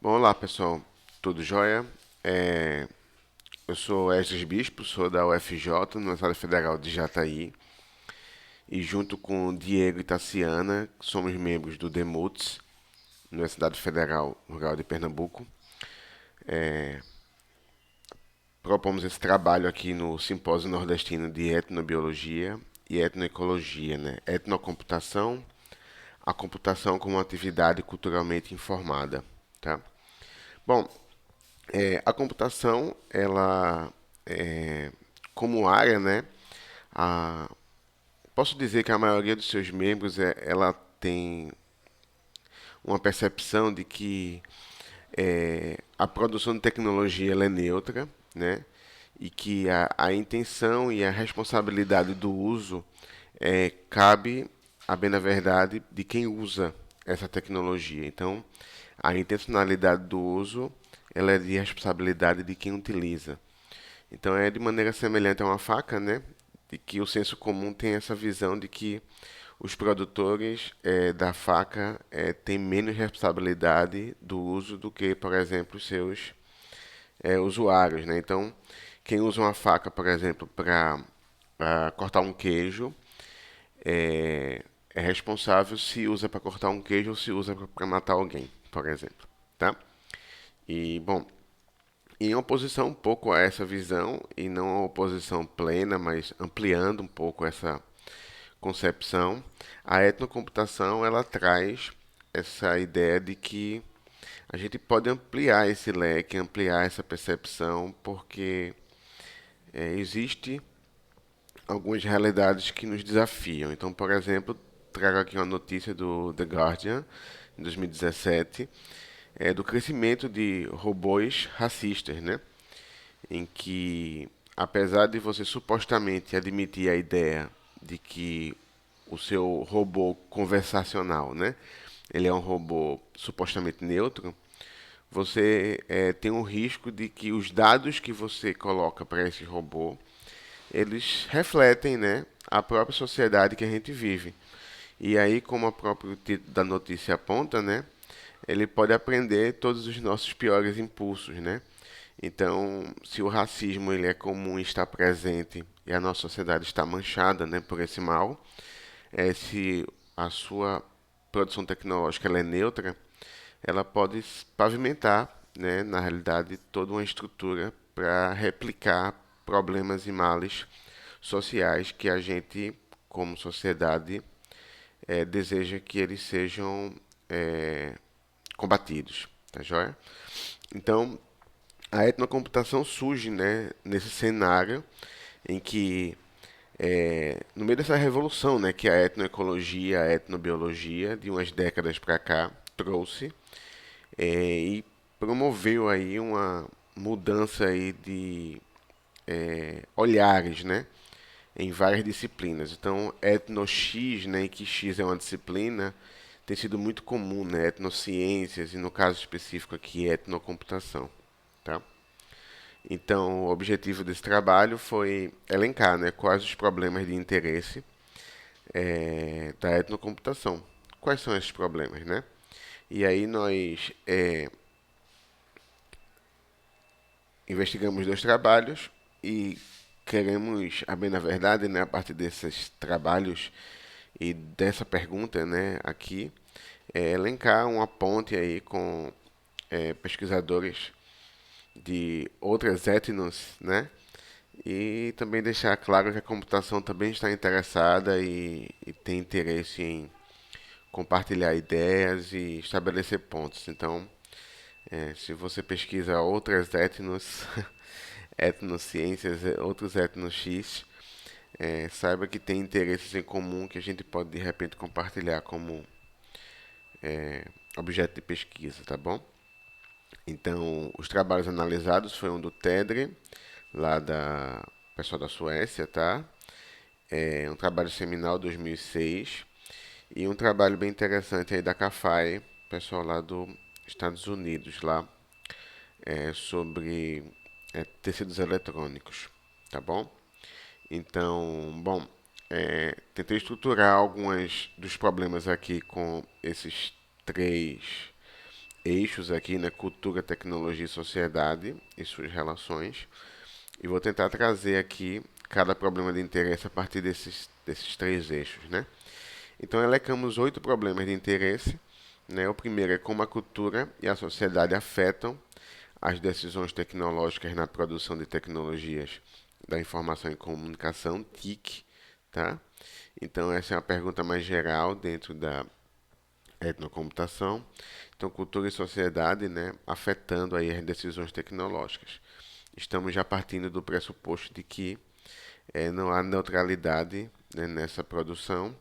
Bom, olá pessoal, tudo jóia? É, eu sou Esdras Bispo, sou da UFJ, Universidade Federal de Jataí, e junto com Diego e Tassiana, somos membros do DEMUTS, Universidade Federal Rural de Pernambuco. Propomos esse trabalho aqui no Simpósio Nordestino de Etnobiologia e Etnoecologia, né? Etnocomputação, a computação como atividade culturalmente informada, tá? Bom, a computação, ela, é, como área, né, a, posso dizer que a maioria dos seus membros, ela tem uma percepção de que a produção de tecnologia ela é neutra, né, e que a intenção e a responsabilidade do uso cabe, a bem na verdade, de quem usa essa tecnologia. Então, a intencionalidade do uso ela é de responsabilidade de quem utiliza. Então é de maneira semelhante a uma faca, né? De que o senso comum tem essa visão de que os produtores da faca têm menos responsabilidade do uso do que, por exemplo, os seus usuários, né? Então, quem usa uma faca, por exemplo, para cortar um queijo, é responsável se usa para cortar um queijo ou se usa para matar alguém, por exemplo, tá? E, bom, em oposição um pouco a essa visão, e não a oposição plena, mas ampliando um pouco essa concepção, a etnocomputação ela traz essa ideia de que a gente pode ampliar esse leque, ampliar essa percepção, porque existe algumas realidades que nos desafiam. Então, por exemplo, trago aqui uma notícia do The Guardian, em 2017, do crescimento de robôs racistas, né? Em que, apesar de você supostamente admitir a ideia de que o seu robô conversacional, né, ele é um robô supostamente neutro, você tem um risco de que os dados que você coloca para esse robô, eles refletem, né, a própria sociedade que a gente vive. E aí, como o próprio título da notícia aponta, né, ele pode aprender todos os nossos piores impulsos, né? Então, se o racismo ele é comum e está presente e a nossa sociedade está manchada, né, por esse mal, se a sua produção tecnológica ela é neutra, ela pode pavimentar, né, na realidade, toda uma estrutura para replicar problemas e males sociais que a gente, como sociedade, deseja que eles sejam é, combatidos, tá joia? Então, a etnocomputação surge, né, nesse cenário em que, no meio dessa revolução, né, que a etnoecologia, a etnobiologia, de umas décadas para cá, trouxe e promoveu aí uma mudança aí de olhares, né, em várias disciplinas. Então, etno-X, né, em que X é uma disciplina, tem sido muito comum, né, etnociências e no caso específico aqui, etnocomputação, tá? Então, o objetivo desse trabalho foi elencar, né, quais os problemas de interesse da etnocomputação. Quais são esses problemas, né? E aí nós investigamos dois trabalhos e queremos, a bem na verdade, né, a partir desses trabalhos e dessa pergunta, né, aqui, elencar uma ponte aí com pesquisadores de outras etnos, né, e também deixar claro que a computação também está interessada e tem interesse em compartilhar ideias e estabelecer pontos. Então, se você pesquisa outras etnos, etnociências, outros etnos X, saiba que tem interesses em comum que a gente pode de repente compartilhar como objeto de pesquisa, tá bom? Então, os trabalhos analisados foi um do TEDRE, lá da pessoal da Suécia, tá? Um trabalho seminal 2006 e um trabalho bem interessante aí da CAFAI, pessoal lá dos Estados Unidos, lá sobre tecidos eletrônicos, tá bom? Então, bom, tentei estruturar alguns dos problemas aqui com esses três eixos aqui, né? Cultura, tecnologia e sociedade e suas relações. E vou tentar trazer aqui cada problema de interesse a partir desses três eixos, né? Então, elencamos 8 problemas de interesse, né? O primeiro é como a cultura e a sociedade afetam as decisões tecnológicas na produção de tecnologias da informação e comunicação, TIC, tá? Então, essa é uma pergunta mais geral dentro da etnocomputação. Então, cultura e sociedade, né, afetando aí as decisões tecnológicas. Estamos já partindo do pressuposto de que não há neutralidade, né, nessa produção,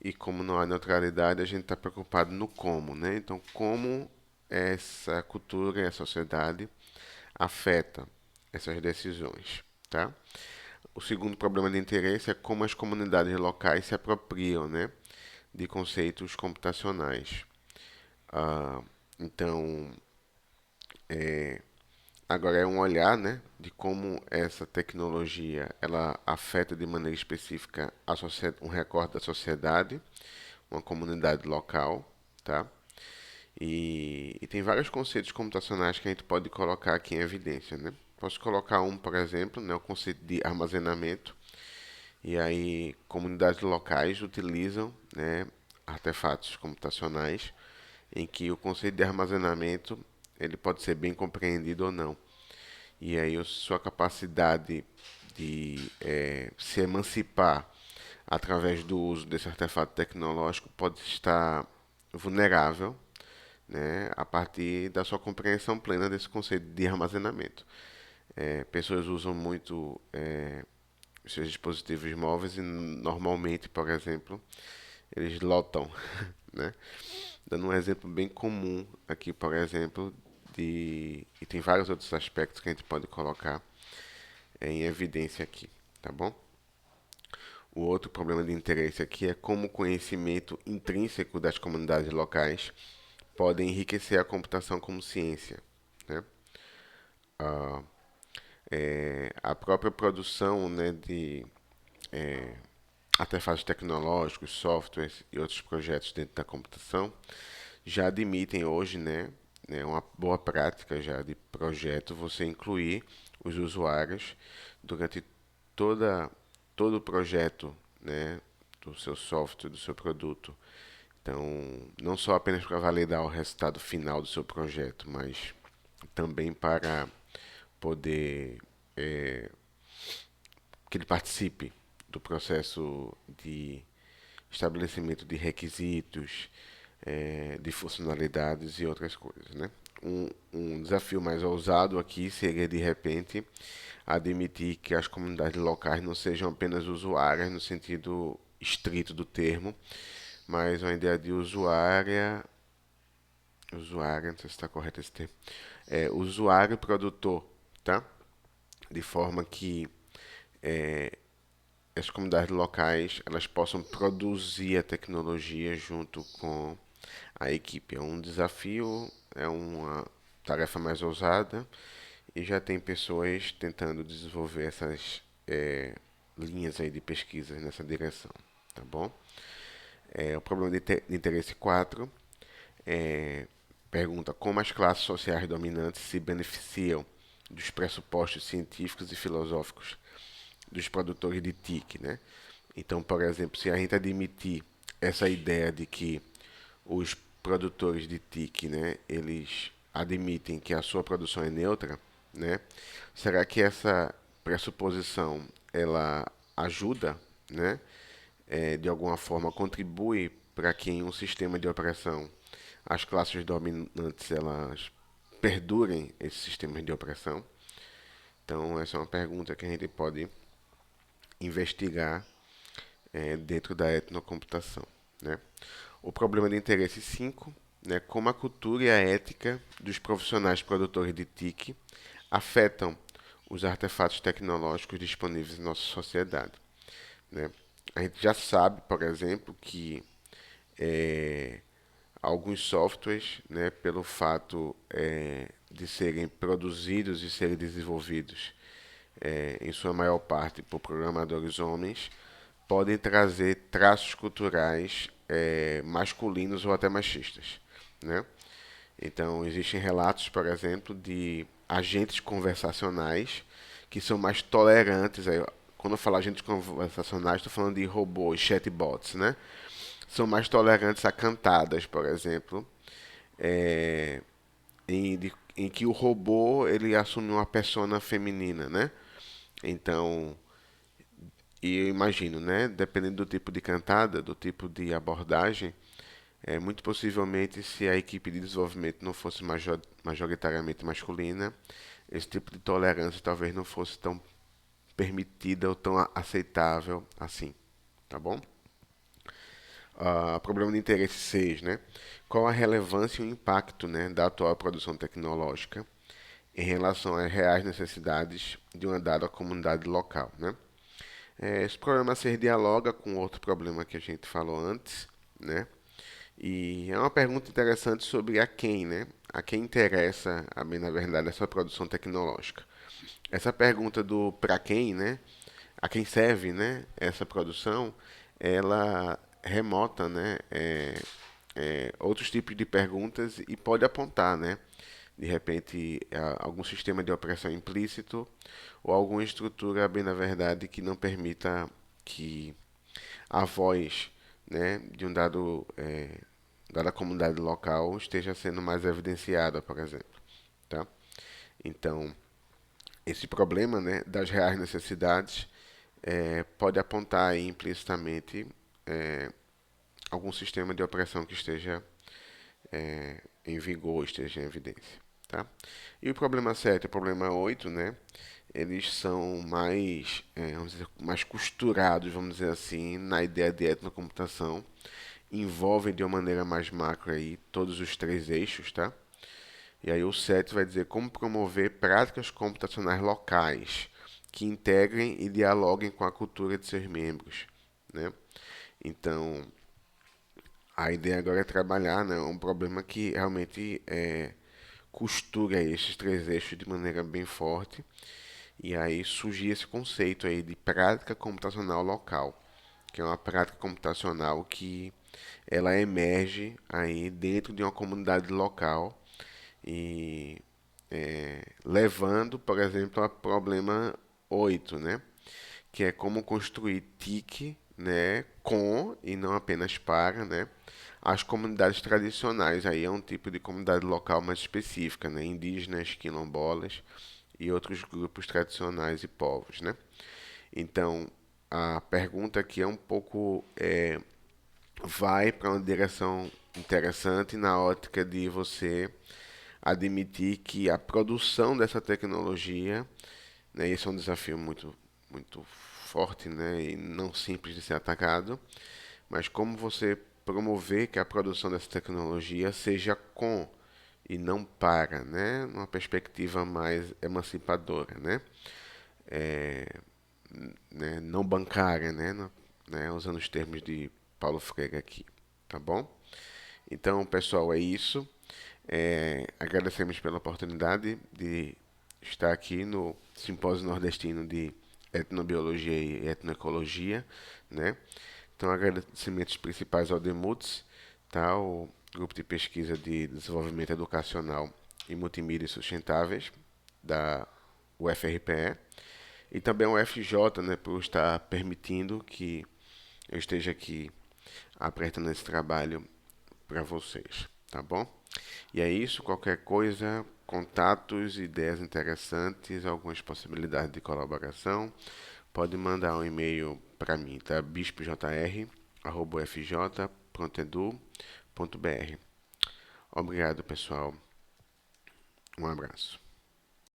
e como não há neutralidade, a gente está preocupado no como, né? Então, como essa cultura e a sociedade afeta essas decisões, tá? O segundo problema de interesse é como as comunidades locais se apropriam, né, de conceitos computacionais. Ah, então, agora é um olhar, né, de como essa tecnologia ela afeta de maneira específica um recorte da sociedade, uma comunidade local, tá? E tem vários conceitos computacionais que a gente pode colocar aqui em evidência, né? Posso colocar um, por exemplo, né, o conceito de armazenamento. E aí, comunidades locais utilizam, né, artefatos computacionais em que o conceito de armazenamento ele pode ser bem compreendido ou não. E aí, sua capacidade de se emancipar através do uso desse artefato tecnológico pode estar vulnerável, né, a partir da sua compreensão plena desse conceito de armazenamento. Pessoas usam muito os seus dispositivos móveis e normalmente, por exemplo, eles lotam, né? Dando um exemplo bem comum aqui, por exemplo, e tem vários outros aspectos que a gente pode colocar em evidência aqui, tá bom? O outro problema de interesse aqui é como o conhecimento intrínseco das comunidades locais pode enriquecer a computação como ciência, né? A, a própria produção, né, de artefatos tecnológicos, softwares e outros projetos dentro da computação já admitem hoje, né, uma boa prática já de projeto você incluir os usuários durante toda todo o projeto, né, do seu software, do seu produto. Então, não só apenas para validar o resultado final do seu projeto, mas também para poder que ele participe do processo de estabelecimento de requisitos, de funcionalidades e outras coisas, né? Um desafio mais ousado aqui seria, de repente, admitir que as comunidades locais não sejam apenas usuárias no sentido estrito do termo, mas uma ideia de usuária, não sei se está correto esse termo, usuário e produtor, tá? De forma que as comunidades locais elas possam produzir a tecnologia junto com a equipe. É um desafio, é uma tarefa mais ousada e já tem pessoas tentando desenvolver essas linhas aí de pesquisa nessa direção, tá bom? O problema de interesse 4 pergunta como as classes sociais dominantes se beneficiam dos pressupostos científicos e filosóficos dos produtores de TIC, né? Então, por exemplo, se a gente admitir essa ideia de que os produtores de TIC, né, eles admitem que a sua produção é neutra, né? Será que essa pressuposição ela ajuda, né? De alguma forma contribui para que em um sistema de operação as classes dominantes elas perdurem esses sistemas de opressão? Então, essa é uma pergunta que a gente pode investigar dentro da etnocomputação, né? O problema de interesse 5, né, como a cultura e a ética dos profissionais produtores de TIC afetam os artefatos tecnológicos disponíveis em nossa sociedade, né? A gente já sabe, por exemplo, que alguns softwares, né, pelo fato de serem produzidos e serem desenvolvidos em sua maior parte por programadores homens, podem trazer traços culturais masculinos ou até machistas, né? Então, existem relatos, por exemplo, de agentes conversacionais que são mais tolerantes. Quando eu falo agentes conversacionais, estou falando de robôs, chatbots, né? São mais tolerantes a cantadas, por exemplo, é, em que o robô ele assume uma persona feminina, né? Então, e eu imagino, né? Dependendo do tipo de cantada, do tipo de abordagem, muito possivelmente, se a equipe de desenvolvimento não fosse majoritariamente masculina, esse tipo de tolerância talvez não fosse tão permitida ou tão aceitável assim, tá bom? Problema de interesse 6, né? Qual a relevância e o impacto, né, da atual produção tecnológica em relação às reais necessidades de uma dada comunidade local, né? Esse problema se dialoga com outro problema que a gente falou antes, né? E é uma pergunta interessante sobre a quem, né? A quem interessa, bem, na verdade, essa produção tecnológica. Essa pergunta do para quem, né? A quem serve, né? Essa produção, ela remota, né? Outros tipos de perguntas e pode apontar, né? De repente, algum sistema de operação implícito ou alguma estrutura, bem na verdade, que não permita que a voz, né, de um dada comunidade local esteja sendo mais evidenciada, por exemplo, tá? Então, esse problema, né, das reais necessidades pode apontar aí implicitamente é, algum sistema de operação que esteja em vigor, esteja em evidência, tá? E o problema 7 e o problema 8, né, eles são mais, vamos dizer, mais costurados, vamos dizer assim, na ideia de etnocomputação, envolvem de uma maneira mais macro aí todos os três eixos, tá? E aí o 7 vai dizer como promover práticas computacionais locais que integrem e dialoguem com a cultura de seus membros, né? Então, a ideia agora é trabalhar, né, um problema que realmente costura esses três eixos de maneira bem forte. E aí surge esse conceito aí de prática computacional local, que é uma prática computacional que ela emerge aí dentro de uma comunidade local e levando, por exemplo, a problema 8, né? Que é como construir TIC, né, com e não apenas para, né, as comunidades tradicionais. Aí é um tipo de comunidade local mais específica, né, indígenas, quilombolas e outros grupos tradicionais e povos, né? Então, a pergunta aqui é um pouco vai para uma direção interessante na ótica de você admitir que a produção dessa tecnologia, né, esse é um desafio muito forte, né, e não simples de ser atacado, mas como você promover que a produção dessa tecnologia seja com e não para, né, uma perspectiva mais emancipadora, né, não bancária, né, usando os termos de Paulo Freire aqui, tá bom? Então, pessoal, é isso. Agradecemos pela oportunidade de estar aqui no Simpósio Nordestino de Etnobiologia e Etnoecologia, né? Então, agradecimentos principais ao DEMUTS, tá? O Grupo de Pesquisa de Desenvolvimento Educacional e Multimídia Sustentáveis da UFRPE e também ao FJ, né, por estar permitindo que eu esteja aqui apresentando esse trabalho para vocês, tá bom? E é isso, qualquer coisa, contatos, ideias interessantes, algumas possibilidades de colaboração, pode mandar um e-mail para mim, tá? bispojr@ufj.edu.br. Obrigado, pessoal. Um abraço.